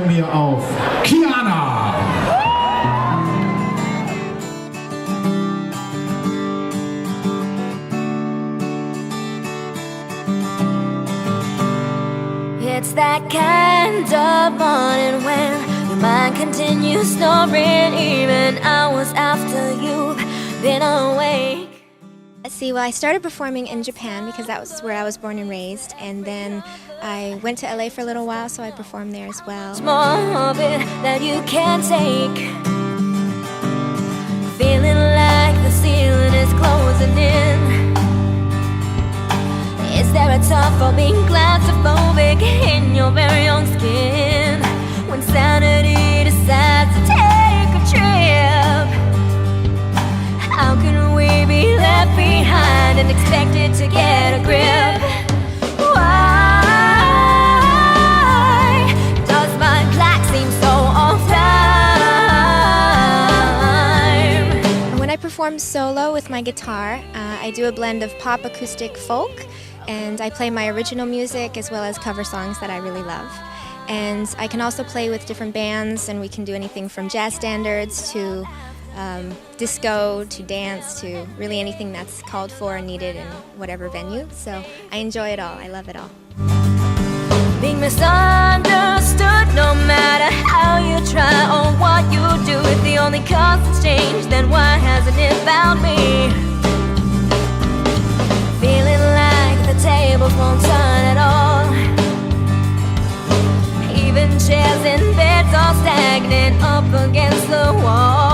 feiern wir auf Kiana. It's that kind of morning when your mind continues snoring even hours after you've been awake. Let's see, well, I started performing in Japan because that was where I was born and raised, and then I went to LA for a little while, so I performed there as well. It's more of it that you can take, feeling like the ceiling is closing in. Is there a tough for being claustrophobic in your very own skin? When sanity decides to take a trip, how can we be left behind and expected to get a grip? Why does my clock seem so off time? When I perform solo with my guitar, I do a blend of pop, acoustic, folk, and I play my original music as well as cover songs that I really love. And I can also play with different bands, and we can do anything from jazz standards to disco to dance to really anything that's called for and needed in whatever venue. So I enjoy it all. I love it all. Being misunderstood, no matter how you try or what you do, if the only constant's change, then why hasn't it found me? Feeling like the tables won't turn at all. Even chairs and beds are stagnant up against the wall.